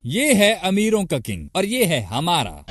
ये है अमीरों का किंग और ये है हमारा।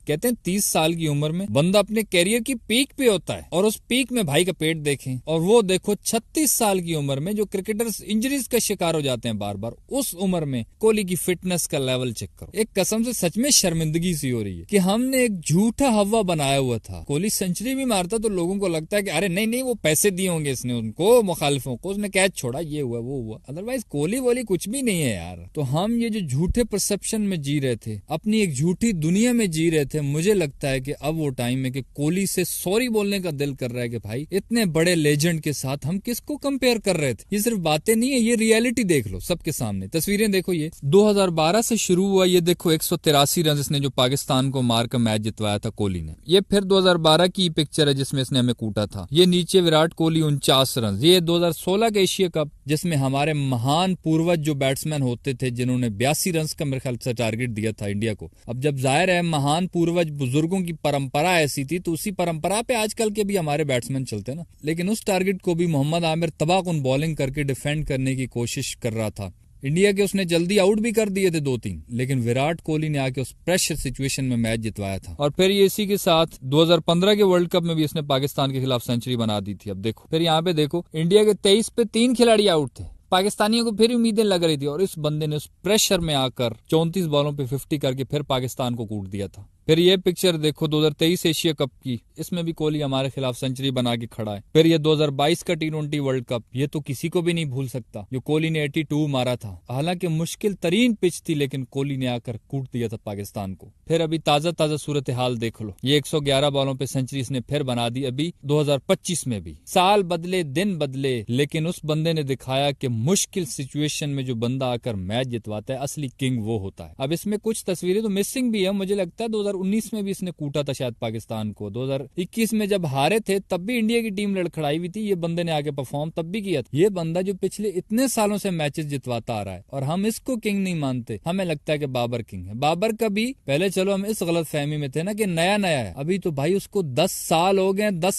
कहते हैं 30 साल की उम्र में बंदा अपने कैरियर की पीक पे होता है और उस पीक में भाई का पेट देखें, और वो देखो 36 साल की उम्र में जो क्रिकेटर्स इंजरीज का शिकार हो जाते हैं बार बार, उस उम्र में कोहली की फिटनेस का लेवल चेक करो। एक कसम से सच में शर्मिंदगी सी हो रही है कि हमने एक झूठा हवा बनाया हुआ था। कोहली सेंचुरी भी मारता तो लोगों को लगता है कि अरे नहीं वो पैसे दिए होंगे इसने उनको, मुखालिफों को, उसने कैच छोड़ा, ये हुआ वो हुआ। अदरवाइज कोहली वोली कुछ भी नहीं है यार। तो हम ये जो झूठे परसेप्शन में जी रहे थे, अपनी एक झूठी दुनिया में जी रहे थे, मुझे लगता है कि अब वो टाइम है कि कोहली से सॉरी बोलने का दिल कर रहा है कि भाई इतने बड़े लेजेंड के साथ हम किसको कंपेयर कर रहे थे। ये सिर्फ बातें नहीं है, ये रियलिटी देख लो सबके सामने। तस्वीरें देखो, ये 2012 से शुरू हुआ, ये देखो 183 रन इसने जो पाकिस्तान को मारकर मैच जितवाया था कोहली ने। ये फिर 2012 की पिक्चर है जिसमें इसने हमें कूटा था। ये नीचे विराट कोहली 49 रन। ये 2016 का एशिया कप जिसमें हमारे महान पूर्वज जो बैट्समैन होते थे जिन्होंने 82 रन का मेरे ख्याल से टारगेट दिया था इंडिया को। अब जब जाहिर है महान पूर्वज बुजुर्गों की परंपरा ऐसी थी तो उसी परंपरा पे आजकल के भी हमारे बैट्समैन चलते ना। लेकिन उस टारगेट को भी मोहम्मद आमिर तबाहकुन बॉलिंग करके डिफेंड करने की कोशिश कर रहा था। इंडिया के उसने जल्दी आउट भी कर दिए थे 2-3, लेकिन विराट कोहली ने आके उस प्रेशर सिचुएशन में मैच जितवाया था। और फिर ये इसी के साथ 2015 के वर्ल्ड कप में भी इसने पाकिस्तान के खिलाफ सेंचुरी बना दी थी। अब देखो फिर यहाँ पे देखो, इंडिया के 23 पे 3 खिलाड़ी आउट थे, पाकिस्तानियों को फिर उम्मीदें लग रही थी, और इस बंदे ने उस प्रेशर में आकर 34 बॉलों पे 50 करके फिर पाकिस्तान को कूट दिया था। फिर ये पिक्चर देखो 2023 एशिया कप की, इसमें भी कोहली हमारे खिलाफ सेंचुरी बना के खड़ा है। फिर ये 2022 का T20 वर्ल्ड कप, ये तो किसी को भी नहीं भूल सकता, जो कोहली ने 82 मारा था। हालांकि मुश्किल तरीन पिच थी, लेकिन कोहली ने आकर कूट दिया था पाकिस्तान को। फिर अभी ताजा सूरत हाल देख लो, ये 111 बॉलों पे सेंचुरी इसने फिर बना दी अभी 2025 में भी। साल बदले दिन बदले, लेकिन उस बंदे ने दिखाया कि मुश्किल सिचुएशन में जो बंदा आकर मैच जितवाता है, असली किंग वो होता है। अब इसमें कुछ तस्वीरें तो मिसिंग भी है, मुझे लगता है 2019 में भी इसने कूटा था शायद पाकिस्तान को। 2021 में जब हारे थे तब भी इंडिया की टीम लड़खड़ाई हुई थी, ये बंदे ने आगे परफॉर्म तब भी किया था। ये बंदा जो पिछले इतने सालों से मैचेस जितवाता आ रहा है और हम इसको किंग नहीं मानते, हमें लगता है कि बाबर किंग है। बाबर का भी पहले चलो हम इस गलत फहमी में थे ना कि नया है, अभी तो भाई उसको 10 साल हो गए। 10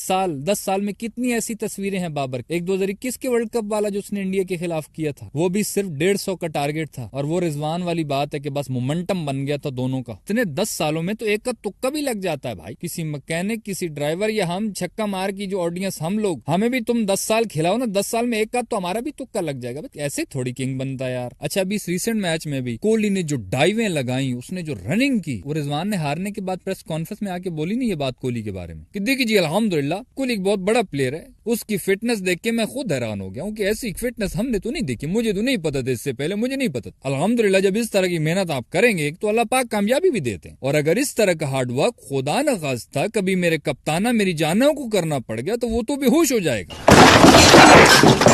साल में कितनी ऐसी तस्वीरें हैं बाबर। एक 2021 के वर्ल्ड कप वाला जो उसने इंडिया के खिलाफ किया था, वो भी सिर्फ 150 का टारगेट था, और वो रिजवान वाली बात है कि बस मोमेंटम बन गया था दोनों का। इतने 10 सालों में तो एक का तुक्का भी लग जाता है भाई। किसी मैकेनिक, किसी ड्राइवर, या हम छक्का मार की जो ऑडियंस हम लोग, हमें भी तुम 10 साल खिलाओ ना, 10 साल में एक का तो हमारा भी तुक्का लग जाएगा। ऐसे थोड़ी किंग बनता है यार। अच्छा, अभी इस रिसेंट मैच में भी कोहली ने जो डाइवें लगाई, उसने जो रनिंग की, वो रिजवान ने हारने के बाद प्रेस कॉन्फ्रेंस में आके बोली नहीं ये बात कोहली के बारे में कि देखिए जी अल्हम्दुलिल्लाह कोहली एक बहुत बड़ा प्लेयर है, उसकी फिटनेस देख के मैं खुद हैरान हो गया हूँ कि ऐसी फिटनेस हमने तो नहीं देखी, मुझे तो नहीं पता था, इससे पहले मुझे नहीं पता। अल्हम्दुलिल्लाह जब इस तरह की मेहनत आप करेंगे तो अल्लाह पाक कामयाबी भी देते हैं, और अगर इस तरह का हार्ड वर्क खुदा न खास्ता कभी मेरे कप्ताना मेरी जानों को करना पड़ गया तो वो तो बेहोश हो जाएगा।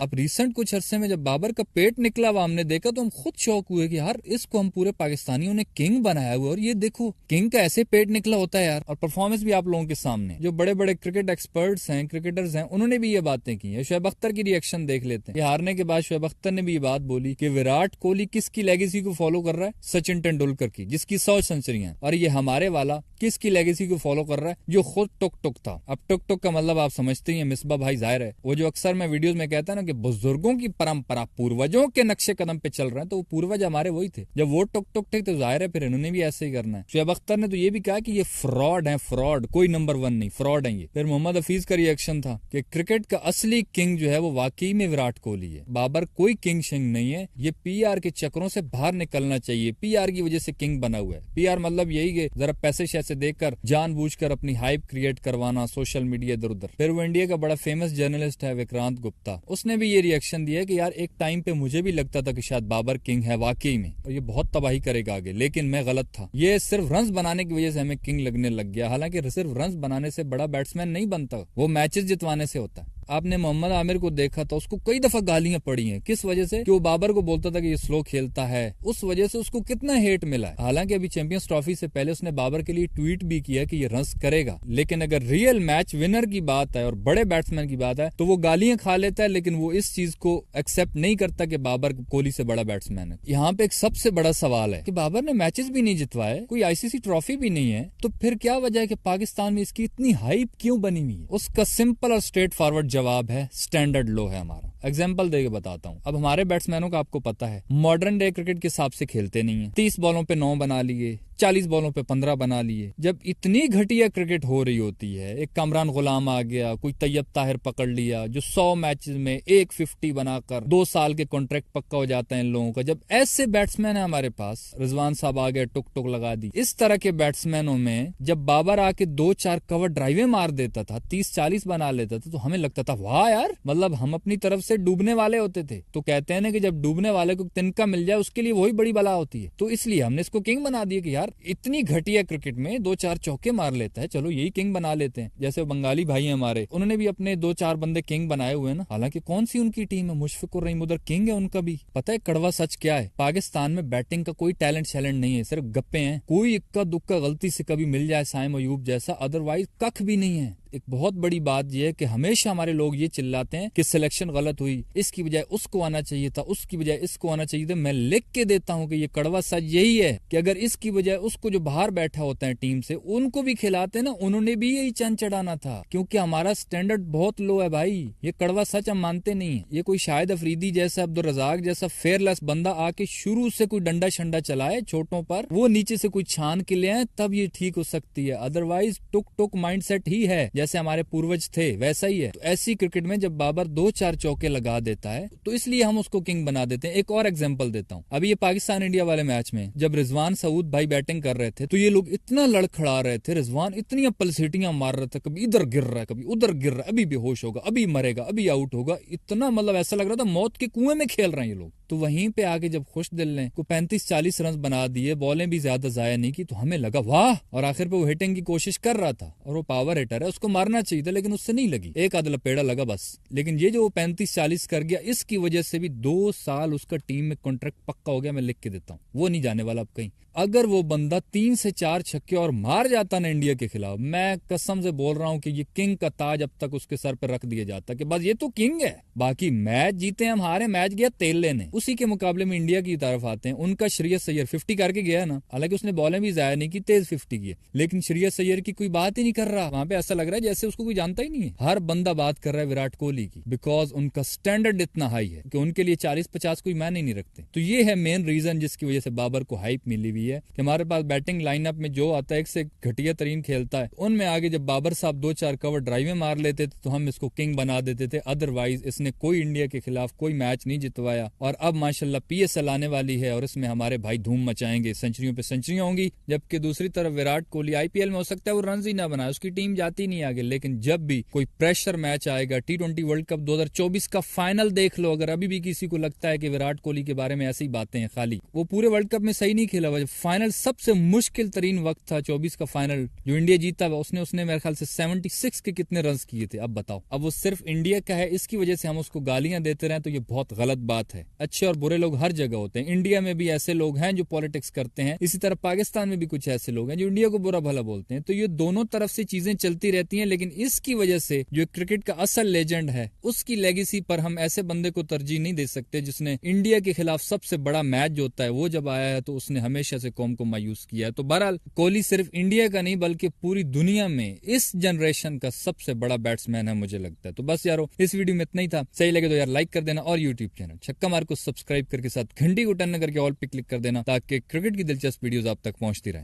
अब रिसेंट कुछ अरसे में जब बाबर का पेट निकला हुआ हमने देखा तो हम खुद शौक हुए कि यार इसको हम पूरे पाकिस्तानियों ने किंग बनाया हुआ, और ये देखो किंग का ऐसे पेट निकला होता है यार। और परफॉर्मेंस भी आप लोगों के सामने, जो बड़े बड़े क्रिकेट एक्सपर्ट्स हैं, क्रिकेटर्स हैं, उन्होंने भी ये बातें की है। शोएब अख्तर की रिएक्शन देख लेते हैं। ये हारने के बाद शोएब अख्तर ने भी ये बात बोली कि विराट कोहली किसकी लेगेसी को फॉलो कर रहा है, सचिन तेंदुलकर की, जिसकी 100 सेंचुरियां, और ये हमारे वाला किसकी लेगेसी को फॉलो कर रहा है, जो खुद टुक था। अब टुक का मतलब आप समझते ही हैं, मिसबा भाई जाहिर है, वो जो अक्सर मैं वीडियोस में कहता है ना कि बुजुर्गों की परंपरा, पूर्वजों के नक्शे कदम पे चल रहे हैं, तो वो पूर्वज हमारे वही थे। जब वो टुक थे तो जाहिर है फिर इन्होंने भी ऐसे ही करना है। शोएब अख्तर ने तो ये भी कहा कि ये फ्रॉड है, फ्रॉड, कोई नंबर 1 नहीं, फ्रॉड है ये। फिर मोहम्मद हफीज का रिएक्शन था कि क्रिकेट का असली किंग जो है वो वाकई में विराट कोहली है, बाबर कोई किंग शिंग नहीं है। ये PR के चक्रों से बाहर निकलना चाहिए, PR की वजह से किंग बना हुआ है। PR मतलब यही कि जरा पैसे शैसे देकर जानबूझकर अपनी हाइप क्रिएट करवाना, सोशल मीडिया इधर उधर। फिर वो इंडिया का बड़ा फेमस जर्नलिस्ट है विक्रांत गुप्ता, उसने भी ये रिएक्शन दिया कि यार एक टाइम पे मुझे भी लगता था कि शायद बाबर किंग है वाकई में, और ये बहुत तबाही करेगा आगे, लेकिन मैं गलत था। ये सिर्फ रन्स बनाने की वजह से हमें किंग लगने लग गया, हालांकि सिर्फ रन्स बनाने से बड़ा बैट्समैन नहीं बनता, वो मैचेस जितवाने से होता है। आपने मोहम्मद आमिर को देखा था, उसको कई दफा गालियां पड़ी हैं, किस वजह से कि वो बाबर को बोलता था कि ये स्लो खेलता है, उस वजह से उसको कितना हेट मिला है। हालांकि अभी चैंपियंस ट्रॉफी से पहले उसने बाबर के लिए ट्वीट भी किया कि ये रन्स करेगा, लेकिन अगर रियल मैच विनर की बात है और बड़े बैट्समैन की बात है तो वो गालियां खा लेता है, लेकिन वो इस चीज को एक्सेप्ट नहीं करता कि बाबर कोहली से बड़ा बैट्समैन है। यहाँ पे एक सबसे बड़ा सवाल है कि बाबर ने मैचेस भी नहीं जितवाए, कोई ICC ट्रॉफी भी नहीं है, तो फिर क्या वजह है कि पाकिस्तान में इसकी इतनी हाइप क्यों बनी हुई है? उसका सिंपल और स्ट्रेट फॉरवर्ड जवाब है, स्टैंडर्ड लो है हमारा। एग्जाम्पल देके बताता हूँ। अब हमारे बैट्समैनों का आपको पता है मॉडर्न डे क्रिकेट के हिसाब से खेलते नहीं है। 30 बॉलों पे 9 बना लिए, 40 बॉलों पे 15 बना लिए। जब इतनी घटिया क्रिकेट हो रही होती है, एक कमरान गुलाम आ गया, कोई तैयब ताहिर पकड़ लिया जो 100 मैचेस में 150 बनाकर 2 साल के कॉन्ट्रैक्ट पक्का हो जाता है इन लोगों का। जब ऐसे बैट्समैन है हमारे पास, रिजवान साहब आ गए, टुक टुक लगा दी। इस तरह के बैट्समैनों में जब बाबर आके 2-4 कवर ड्राइवें मार देता था, 30-40 बना लेता था, तो हमें लगता था वाह यार, मतलब हम अपनी तरफ से डूबने वाले होते थे। तो कहते हैं ना कि जब डूबने वाले को तिनका मिल जाए उसके लिए वही बड़ी बला होती है। तो इसलिए हमने इसको किंग बना दिया कि यार इतनी घटिया क्रिकेट में 2-4 चौके मार लेता है, चलो यही किंग बना लेते हैं। जैसे बंगाली भाई हैं हमारे, उन्होंने भी अपने 2-4 बंदे किंग बनाए हुए हैं ना। हालांकि कौन सी उनकी टीम है, मुशफिकुर रहीम उधर किंग है उनका भी। पता है कड़वा सच क्या है, पाकिस्तान में बैटिंग का कोई टैलेंट शैलेंट नहीं है, सिर्फ गप्पे हैं। कोई इक्का दुक्का गलती से कभी मिल जाए साइम अयूब जैसा, अदरवाइज कख भी नहीं है। एक बहुत बड़ी बात यह है कि हमेशा हमारे लोग ये चिल्लाते हैं कि सिलेक्शन गलत हुई, इसकी बजाय उसको आना चाहिए था, उसकी बजाय इसको आना चाहिए था। मैं लिख के देता हूं कि ये कड़वा सच यही है कि अगर इसकी बजाय उसको जो बाहर बैठा होता है टीम से उनको भी खिलाते ना, उन्होंने भी यही चंद चढ़ाना था, क्योंकि हमारा स्टैंडर्ड बहुत लो है भाई। ये कड़वा सच हम मानते नहीं है। ये कोई शाहिद अफरीदी जैसा, अब्दुल रजाक जैसा फेयरलेस बंदा आके शुरू से कोई डंडा शंडा चलाए छोटों पर, वो नीचे से कोई छान के ले आए, तब ये ठीक हो सकती है। अदरवाइज टुक टुक माइंडसेट ही है, जैसे हमारे पूर्वज थे वैसा ही है। तो ऐसी क्रिकेट में जब बाबर 2-4 चौके लगा देता है तो इसलिए हम उसको किंग बना देते हैं। एक और एग्जांपल देता हूं, अभी ये पाकिस्तान इंडिया वाले मैच में जब रिजवान सऊद भाई बैटिंग कर रहे थे तो ये लोग इतना लड़खड़ा रहे थे, रिजवान इतनी पलसीटियां मार रहे थे, कभी इधर गिर रहा है, कभी उधर गिर रहा है, अभी बेहोश होगा, अभी मरेगा, अभी आउट होगा। इतना मतलब ऐसा लग रहा था मौत के कुएं में खेल रहे हैं ये लोग। तो वहीं पे आके जब खुश दिल ने को 35-40 रन बना दिए, बॉलें भी ज्यादा जाया नहीं की, तो हमें लगा वाह। और आखिर पे वो हिटिंग की कोशिश कर रहा था और वो पावर हिटर है, उसको मारना चाहिए था, लेकिन उससे नहीं लगी, एक आध लपेड़ा लगा बस। लेकिन ये जो वो 35-40 कर गया, इसकी वजह से भी 2 साल उसका टीम में कॉन्ट्रैक्ट पक्का हो गया। मैं लिख के देता हूँ, वो नहीं जाने वाला अब कहीं। अगर वो बंदा 3 से 4 छक्के और मार जाता ना इंडिया के खिलाफ, मैं कसम से बोल रहा हूं कि ये किंग का ताज अब तक उसके सर पर रख दिया जाता कि बस ये तो किंग है। बाकी मैच जीते हम हारे, मैच गया तेल लेने। उसी के मुकाबले में इंडिया की तरफ आते हैं, उनका श्रेयस अय्यर 50 करके गया ना, हालांकि उसने बॉलें भी जाया नहीं की, तेज 50 की, लेकिन श्रेयस अय्यर की कोई बात ही नहीं कर रहा। वहां पे ऐसा लग रहा है जैसे उसको कोई जानता ही नहीं है। हर बंदा बात कर रहा है विराट कोहली की, बिकॉज उनका स्टैंडर्ड इतना हाई है कि उनके लिए 40-50 कोई मैन ही नहीं रखते। तो ये है मेन रीजन जिसकी वजह से बाबर को हाइप मिली हुई है कि हमारे पास बैटिंग लाइनअप में जो आता है एक से घटिया तरीन खेलता है, उनमें आगे जब बाबर साहब 2-4 कवर ड्राइवें मार लेते थे तो हम इसको किंग बना देते थे। अदरवाइज इसने कोई इंडिया के खिलाफ कोई मैच नहीं जितवाया। और अब माशाल्लाह PSL आने वाली है और इसमें हमारे भाई धूम मचाएंगे, सेंचुरियों पे सेंचुरियां होंगी। जबकि दूसरी तरफ विराट कोहली IPL में हो सकता है वो रन ही ना बनाए, उसकी टीम जाती नहीं आगे, लेकिन जब भी कोई प्रेशर मैच आएगा, T20 वर्ल्ड कप 2024 का फाइनल देख लो, अगर अभी भी किसी को लगता है कि विराट कोहली के बारे में ऐसी बातें हैं खाली, वो पूरे वर्ल्ड कप में सही नहीं खेला हुआ। फाइनल सबसे मुश्किल तरीन वक्त था 24 का फाइनल जो इंडिया जीता, उसने मेरे ख्याल से 76 के कितने रन किए थे। अब बताओ, अब वो सिर्फ इंडिया का है, इसकी वजह से हम उसको गालियां देते रहे तो ये बहुत गलत बात है। अच्छे और बुरे लोग हर जगह होते हैं, इंडिया में भी ऐसे लोग हैं जो पॉलिटिक्स करते हैं, इसी तरह पाकिस्तान में भी कुछ ऐसे लोग हैं जो इंडिया को बुरा भला बोलते हैं। तो ये दोनों तरफ से चीजें चलती रहती हैं, लेकिन इसकी वजह से जो क्रिकेट का असल लेजेंड है उसकी लेगेसी पर हम ऐसे बंदे को तरजीह नहीं दे सकते जिसने इंडिया के खिलाफ सबसे बड़ा मैच जो होता है वो जब आया है तो उसने हमेशा से कौम को मायूस किया है। तो बहरहाल कोहली सिर्फ इंडिया का नहीं बल्कि पूरी दुनिया में इस जनरेशन का सबसे बड़ा बैट्समैन है मुझे लगता है। तो बस यारो, इस वीडियो में इतना ही था। सही लगे तो यार लाइक कर देना और यूट्यूब चैनल छक्का मार को सब्सक्राइब करके साथ घंटी को टन करके ऑल पे क्लिक कर देना ताकि क्रिकेट की दिलचस्प वीडियोस आप तक पहुंचती रहे।